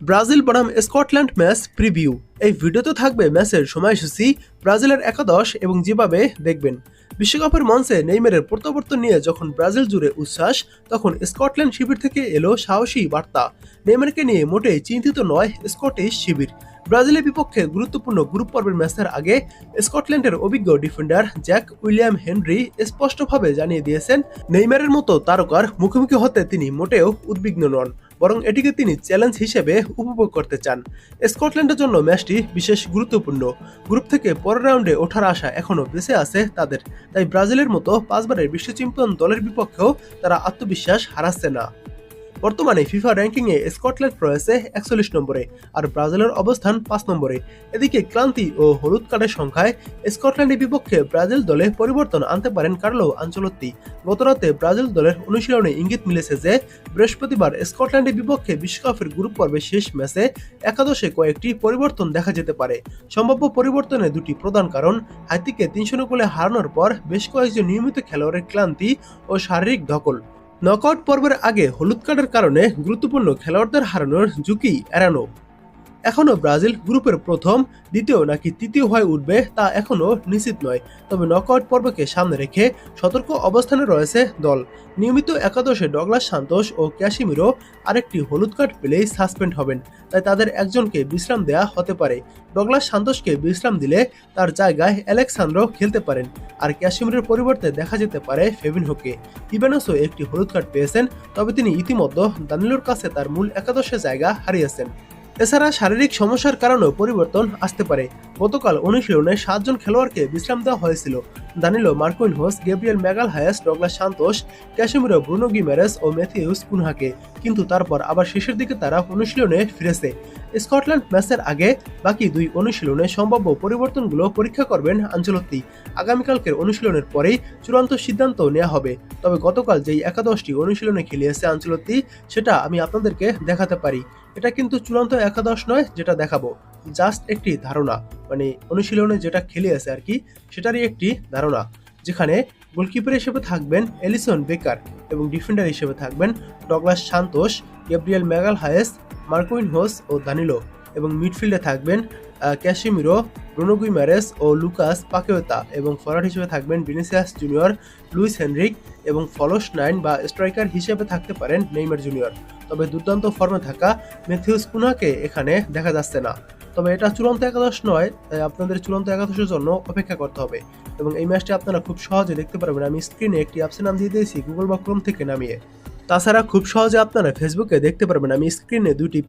Brazil বনাম Scotland match preview. এই ভিডিওতে থাকবে ম্যাচের সময়সূচি, ব্রাজিলের একাদশ এবং যেভাবে দেখবেন। বিশ্বকাপের মঞ্চে নেইমারের প্রত্যাবর্তন নিয়ে যখন ব্রাজিল জুড়ে উচ্ছ্বাস, তখন স্কটল্যান্ড শিবির থেকে এলো সাহসী বার্তা। নেইমারকে নিয়ে মোটেই চিন্তিত নয় স্কটিশ শিবির। ব্রাজিলের বিপক্ষে গুরুত্বপূর্ণ গ্রুপ পর্বের ম্যাচের আগে স্কটল্যান্ডের অভিজ্ঞ ডিফেন্ডার জ্যাক উইলিয়াম হেনরি স্পষ্টভাবে জানিয়ে দিয়েছেন, নেইমারের মতো তারকার মুখোমুখি হতে তিনি মোটেও উদ্বিগ্ন নন, বরং এটিকে তিনি চ্যালেঞ্জ হিসেবে উপভোগ করতে চান। স্কটল্যান্ডের জন্য ম্যাচটি বিশেষ গুরুত্বপূর্ণ। গ্রুপ থেকে পরের রাউন্ডে ওঠার আশা এখনও বেঁচে আছে তাদের, তাই ব্রাজিলের মতো 5বারের বিশ্ব চ্যাম্পিয়ন দলের বিপক্ষেও তারা আত্মবিশ্বাস হারাচ্ছে না। বর্তমানে ফিফা র্যাঙ্কিংয়ে স্কটল্যান্ড রয়েছে 41 নম্বরে, আর ব্রাজিলের অবস্থান 5 নম্বরে। এদিকে ক্লান্তি ও হলুদ কার্ডের সংখ্যায় স্কটল্যান্ডের বিপক্ষে ব্রাজিল দলে পরিবর্তন আনতে পারেন কার্লো আনচেলত্তি। গতরাতে ব্রাজিল দলের অনুশীলনে ইঙ্গিত মিলেছে যে বৃহস্পতিবার স্কটল্যান্ডের বিপক্ষে বিশ্বকাপের গ্রুপ পর্বের শেষ ম্যাচে একাদশে কয়েকটি পরিবর্তন দেখা যেতে পারে। সম্ভাব্য পরিবর্তনের দুটি প্রধান কারণ: হাইতিকে 300 গোলে হারানোর পর বেশ কয়েকজন নিয়মিত খেলোয়াড়ের ক্লান্তি ও শারীরিক ধকল। নকআউট পর্বের আগে হলুদ কার্ডের কারণে গুরুত্বপূর্ণ খেলোয়াড়দের হারানোর ঝুঁকি এড়ানো। এখনও ব্রাজিল গ্রুপের প্রথম, দ্বিতীয় নাকি তৃতীয় হয়ে উঠবে তা এখনও নিশ্চিত নয়। তবে নকআউট পর্বকে সামনে রেখে সতর্ক অবস্থানে রয়েছে দল। নিয়মিত একাদশে ডগলাস সান্তোস ও ক্যাসিমিরো আরেকটি হলুদ কার্ড পেলেই সাসপেন্ড হবেন, তাই তাদের একজনকে বিশ্রাম দেয়া হতে পারে। ডগলাস সান্তোসকে বিশ্রাম দিলে তার জায়গায় অ্যালেক্সান্দ্রো খেলতে পারেন, আর ক্যাসিমিরোর পরিবর্তে দেখা যেতে পারে ফেবিনহোকে। ইবানোসও একটি হলুদ কার্ড পেয়েছেন, তবে তিনি ইতিমধ্যে দানিলোর কাছে তার মূল একাদশে জায়গা হারিয়েছেন। এছাড়া শারীরিক সমস্যার কারণেও পরিবর্তন আসতে পারে। গতকাল অনুশীলনে 7 জন খেলোয়াড়কে বিশ্রাম দেওয়া হয়েছিল: Danilo Marquinhos, Gabriel Magalhaes, Douglas Santos, Casemiro, Bruno Guimaraes ও ম্যাথিউস কুনহাকে। কিন্তু তারপর আবার শেষের দিকে তারা অনুশীলনে ফিরেছে। স্কটল্যান্ড ম্যাচের আগে বাকি দুই অনুশীলনে সম্ভাব্য পরিবর্তনগুলো পরীক্ষা করবেন আনচেলত্তি। আগামীকালকের অনুশীলনের পরেই চূড়ান্ত সিদ্ধান্ত নেওয়া হবে। তবে গতকাল যেই একাদশটি অনুশীলনে খেলিয়েছে আনচেলত্তি, সেটা আমি আপনাদেরকে দেখাতে পারি। এটা কিন্তু চূড়ান্ত একাদশ নয় যেটা দেখাবো, জাস্ট একটি ধারণা, মানে অনুশীলনে যেটা খেলিয়েছে আর কি, সেটারই একটি ধারণা। যেখানে গোলকিপার হিসেবে থাকবেন এলিসন বেকার এবং ডিফেন্ডার হিসেবে থাকবেন Douglas Santos, Gabriel Magalhaes, Marquinhos ও দানিলো, এবং মিডফিল্ডে থাকবেন ক্যাসিমিরো, ব্রুনো গুইমারেস ও লুকাস পাকেওতা, এবং ফরওয়ার্ড হিসেবে থাকবেন ভিনিসিয়াস জুনিয়র, লুইস হেনরিক, এবং ফলস 9 বা স্ট্রাইকার হিসেবে থাকতে পারেন নেইমার জুনিয়র। তবে দুর্দান্ত ফর্মে থাকা ম্যাথিউস কুনহাকে এখানে দেখা যাচ্ছে না। তবে এটা চূড়ান্ত একাদশ নয়, তাই আপনাদের চূড়ান্ত একাদশের জন্য অপেক্ষা করতে হবে। এবং এই ম্যাচটি আপনারা খুব সহজে দেখতে পারবেন। আমি স্ক্রিনে একটি অ্যাপসের নাম দিয়ে দিয়েছি গুগল বা ক্রোম থেকে নামিয়ে। তাছাড়া খুব সহজে আপনারা ফেসবুকে দেখতে পারবেন। আমি স্ক্রিনে দুটি